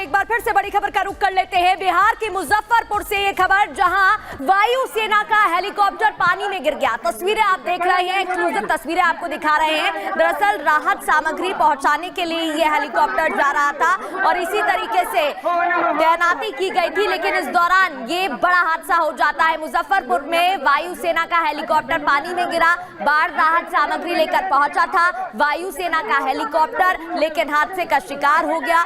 एक बार फिर से बड़ी खबर का रुख कर लेते हैं बिहार के मुजफ्फरपुर से ये खबर, जहां वायुसेना का हेलीकॉप्टर पानी में गिर गया। तस्वीरें आप देख रहे हैं, एक्सक्लूसिव तस्वीरें आपको दिखा रहे हैं। दरअसल राहत सामग्री पहुंचाने के लिए ये हेलीकॉप्टर जा रहा था और इसी तरीके से तैनाती की गई थी, लेकिन इस दौरान ये बड़ा हादसा हो जाता है। मुजफ्फरपुर में वायुसेना का हेलीकॉप्टर पानी में गिरा। बाढ़ राहत सामग्री लेकर पहुंचा था वायुसेना का हेलीकॉप्टर, लेकिन हादसे का शिकार हो गया।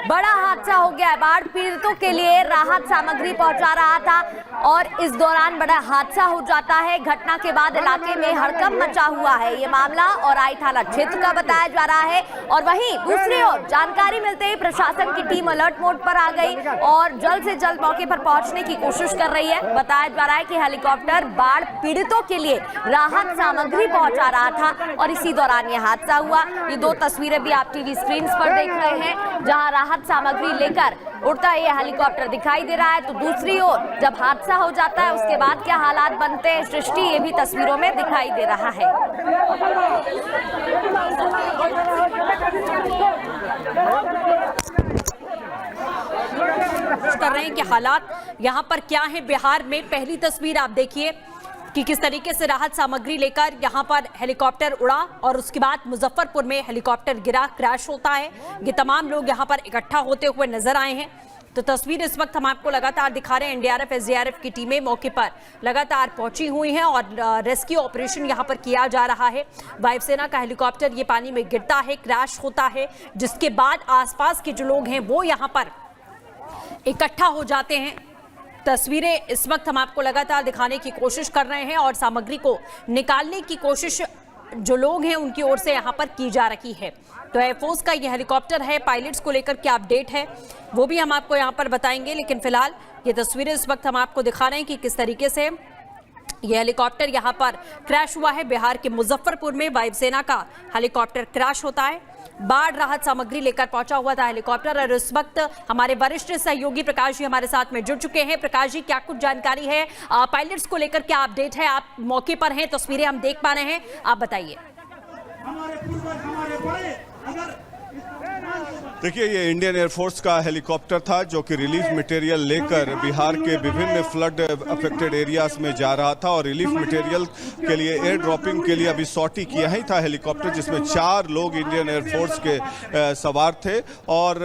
बड़ा हादसा हो गया है। बाढ़ पीड़ितों के लिए राहत सामग्री पहुंचा रहा था और इस दौरान बड़ा हादसा हो जाता है। घटना के बाद इलाके में हड़कंप मचा हुआ है। ये मामला औराई थाना क्षेत्र का बताया जा रहा है और वहीं दूसरी ओर जानकारी मिलते ही प्रशासन की टीम अलर्ट मोड पर आ गई और जल्द से जल्द मौके पर पहुंचने की कोशिश कर रही है। बताया जा रहा है कि हेलीकॉप्टर बाढ़ पीड़ितों के लिए राहत सामग्री पहुंचा रहा था और इसी दौरान यह हादसा हुआ। ये दो तस्वीरें भी आप टीवी स्क्रीन पर देख रहे हैं, जहां राहत सामग्री लेकर उड़ता यह हेलीकॉप्टर दिखाई दे रहा है। तो दूसरी ओर जब हादसा हो जाता है उसके बाद क्या हालात बनते हैं, सृष्टि, ये भी तस्वीरों में दिखाई दे रहा है। कर रहे हैं कि हालात यहाँ पर क्या है बिहार में। पहली तस्वीर आप देखिए कि किस तरीके से राहत सामग्री लेकर यहाँ पर हेलीकॉप्टर उड़ा और उसके बाद मुजफ्फरपुर में हेलीकॉप्टर गिरा, क्रैश होता है। ये तमाम लोग यहाँ पर इकट्ठा होते हुए नजर आए हैं। तो तस्वीर इस वक्त हम आपको लगातार दिखा रहे हैं। एनडीआरएफ, एसडीआरएफ की टीमें मौके पर लगातार पहुंची हुई हैं और रेस्क्यू ऑपरेशन यहाँ पर किया जा रहा है। वायुसेना का हेलीकॉप्टर ये पानी में गिरता है, क्रैश होता है, जिसके बाद आसपास के जो लोग हैं वो यहाँ पर इकट्ठा हो जाते हैं। तस्वीरें इस वक्त हम आपको लगातार दिखाने की कोशिश कर रहे हैं और सामग्री को निकालने की कोशिश जो लोग हैं उनकी ओर से यहाँ पर की जा रही है। तो एयरफोर्स का ये हेलीकॉप्टर है, पायलट्स को लेकर क्या अपडेट है वो भी हम आपको यहाँ पर बताएंगे, लेकिन फिलहाल ये तस्वीरें इस वक्त हम आपको दिखा रहे हैं कि किस तरीके से यह हेलीकॉप्टर यहाँ पर क्रैश हुआ है। बिहार के मुजफ्फरपुर में वायुसेना का हेलीकॉप्टर क्रैश होता है। बाढ़ राहत सामग्री लेकर पहुंचा हुआ था हेलीकॉप्टर और इस वक्त हमारे वरिष्ठ सहयोगी प्रकाश जी हमारे साथ में जुड़ चुके हैं। प्रकाश जी, क्या कुछ जानकारी है, पायलट्स को लेकर क्या अपडेट है? आप मौके पर हैं, तस्वीरें हम देख पा रहे हैं, आप बताइए। देखिए, ये इंडियन एयरफोर्स का हेलीकॉप्टर था जो कि रिलीफ मटेरियल लेकर बिहार के विभिन्न फ्लड अफेक्टेड एरियाज में जा रहा था और रिलीफ मटेरियल के लिए एयर ड्रॉपिंग के लिए अभी सॉर्टी किया ही था हेलीकॉप्टर, जिसमें 4 लोग इंडियन एयरफोर्स के सवार थे। और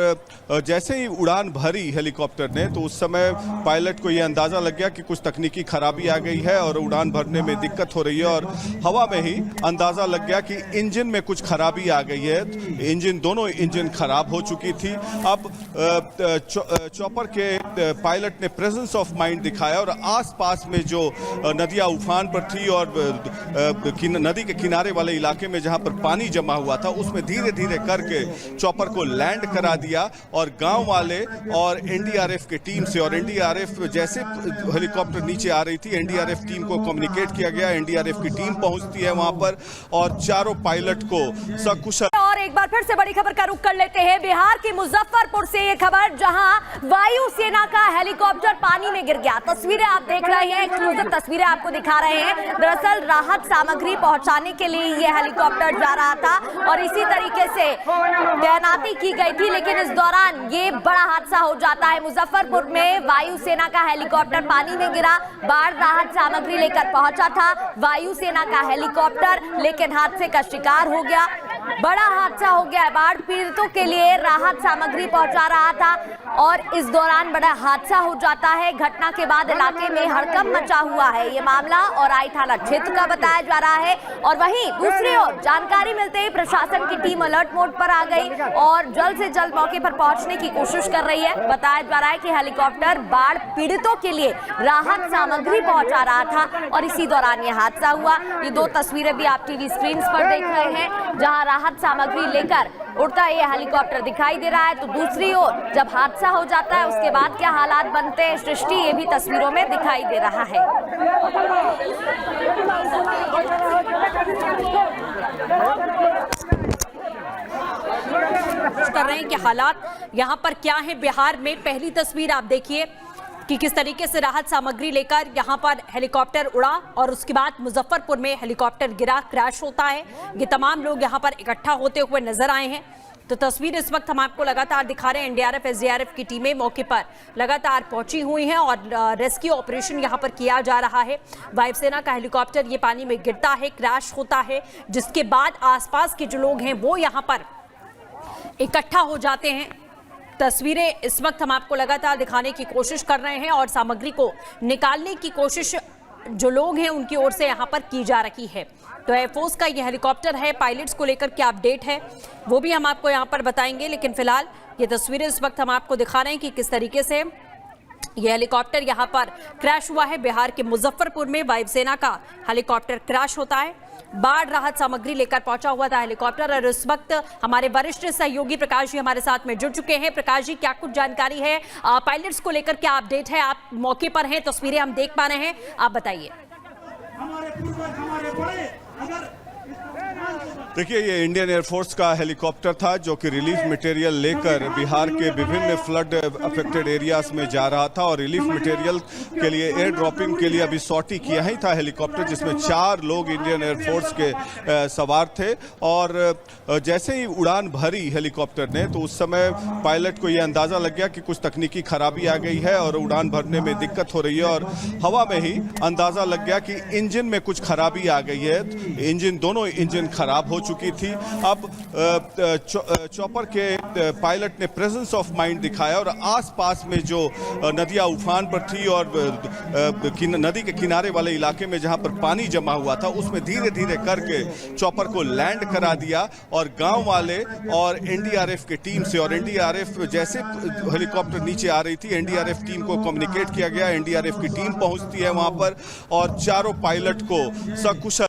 जैसे ही उड़ान भरी हेलीकॉप्टर ने तो उस समय पायलट को ये अंदाज़ा लग गया कि कुछ तकनीकी खराबी आ गई है और उड़ान भरने में दिक्कत हो रही है और हवा में ही अंदाज़ा लग गया कि इंजन में कुछ खराबी आ गई है। दोनों इंजन खराब हो चुकी थी। अब चॉपर के पायलट ने प्रेजेंस ऑफ माइंड दिखाया और आसपास में जो नदियां उफान पर थी और नदी के किनारे वाले इलाके में जहां पर पानी जमा हुआ था उसमें धीरे धीरे करके चॉपर को लैंड करा दिया और गांव वाले और एनडीआरएफ की टीम से, और एनडीआरएफ जैसे हेलीकॉप्टर नीचे आ रही थी एनडीआरएफ टीम को कम्युनिकेट किया गया। एनडीआरएफ की टीम पहुंचती है वहां पर और चारों पायलट को सकुशल। और एक बार फिर से बड़ी खबर का रुख कर लेते हैं बिहार के मुजफ्फरपुर से ये खबर, जहां वायुसेना का हेलीकॉप्टर पानी में गिर गया। तस्वीरें आप देख रहे हैं, एक्सक्लूसिव तस्वीरें आपको दिखा रहे हैं। दरअसल राहत सामग्री पहुंचाने के लिए ये हेलीकॉप्टर जा रहा था और इसी तरीके से तैनाती की गई थी, लेकिन इस दौरान ये बड़ा हादसा हो जाता है। मुजफ्फरपुर में वायुसेना का हेलीकॉप्टर पानी में गिरा। बाढ़ राहत सामग्री लेकर पहुंचा था वायुसेना का हेलीकॉप्टर, लेकिन हादसे का शिकार हो गया। बड़ा हादसा हो गया है। बाढ़ पीड़ितों के लिए राहत सामग्री पहुंचा रहा था और इस दौरान बड़ा हादसा हो जाता है। घटना के बाद इलाके में हड़कंप मचा हुआ है। ये मामला औराई थाना क्षेत्र का बताया जा रहा है और वहीं दूसरी ओर जानकारी मिलते ही प्रशासन की टीम अलर्ट मोड पर आ गई और जल्द से जल्द मौके पर पहुंचने की कोशिश कर रही है। बताया जा रहा है कि हेलीकॉप्टर बाढ़ पीड़ितों के लिए राहत सामग्री पहुंचा रहा था और इसी दौरान यह हादसा हुआ। ये दो तस्वीरें भी आप टीवी स्क्रीन पर देख रहे हैं, जहां राहत सामग्री लेकर उड़ता यह हेलीकॉप्टर दिखाई दे रहा है। तो दूसरी ओर जब हादसा हो जाता है उसके बाद क्या हालात बनते हैं, सृष्टि, ये भी तस्वीरों में दिखाई दे रहा है। कर रहे हैं कि हालात यहाँ पर क्या है बिहार में। पहली तस्वीर आप देखिए कि किस तरीके से राहत सामग्री लेकर यहाँ पर हेलीकॉप्टर उड़ा और उसके बाद मुजफ्फरपुर में हेलीकॉप्टर गिरा, क्रैश होता है। ये तमाम लोग यहाँ पर इकट्ठा होते हुए नजर आए हैं। तो तस्वीर इस वक्त हम आपको लगातार दिखा रहे हैं। एनडीआरएफ एसडीआरएफ की टीमें मौके पर लगातार पहुंची हुई हैं और रेस्क्यू ऑपरेशन यहां पर किया जा रहा है। वायुसेना का हेलीकॉप्टर ये पानी में गिरता है, क्रैश होता है, जिसके बाद आसपास के जो लोग हैं वो यहां पर इकट्ठा हो जाते हैं। तस्वीरें इस वक्त हम आपको लगातार दिखाने की कोशिश कर रहे हैं और सामग्री को निकालने की कोशिश जो लोग हैं उनकी ओर से यहां पर की जा रही है। तो एयरफोर्स का ये हेलीकॉप्टर है, पायलट्स को लेकर क्या अपडेट है वो भी हम आपको यहां पर बताएंगे। लेकिन फिलहाल ये तस्वीरें इस वक्त हम आपको दिखा रहे हैं कि किस तरीके से ये हेलीकॉप्टर यहां पर क्रैश हुआ है। बिहार के मुजफ्फरपुर में वायुसेना का हेलीकॉप्टर क्रैश होता है। बाढ़ राहत सामग्री लेकर पहुंचा हुआ था हेलीकॉप्टर और इस वक्त हमारे वरिष्ठ सहयोगी प्रकाश जी हमारे साथ में जुड़ चुके हैं। प्रकाश जी, क्या कुछ जानकारी है, पायलट्स को लेकर क्या अपडेट है? आप मौके पर हैं, तस्वीरें हम देख पा रहे हैं, आप बताइए। देखिए, ये इंडियन एयरफोर्स का हेलीकॉप्टर था जो कि रिलीफ मटेरियल लेकर बिहार के विभिन्न फ्लड अफेक्टेड एरियाज में जा रहा था और रिलीफ मटेरियल के लिए एयर ड्रॉपिंग के लिए अभी सॉर्टी किया ही था हेलीकॉप्टर, जिसमें 4 लोग इंडियन एयरफोर्स के सवार थे। और जैसे ही उड़ान भरी हेलीकॉप्टर ने तो उस समय पायलट को यह अंदाजा लग गया कि कुछ तकनीकी खराबी आ गई है और उड़ान भरने में दिक्कत हो रही है और हवा में ही अंदाजा लग गया कि इंजन में कुछ खराबी आ गई है। दोनों इंजन खराब हो चुकी थी। अब चॉपर के पायलट ने प्रेजेंस ऑफ माइंड दिखाया और आसपास में जो नदियां उफान पर थी और नदी के किनारे वाले इलाके में जहां पर पानी जमा हुआ था उसमें धीरे धीरे करके चॉपर को लैंड करा दिया और गांव वाले और एनडीआरएफ की टीम से, और एनडीआरएफ जैसे हेलीकॉप्टर नीचे आ रही थी एनडीआरएफ टीम को कम्युनिकेट किया गया। एनडीआरएफ की टीम पहुंचती है वहां पर और चारों पायलट को सकुशल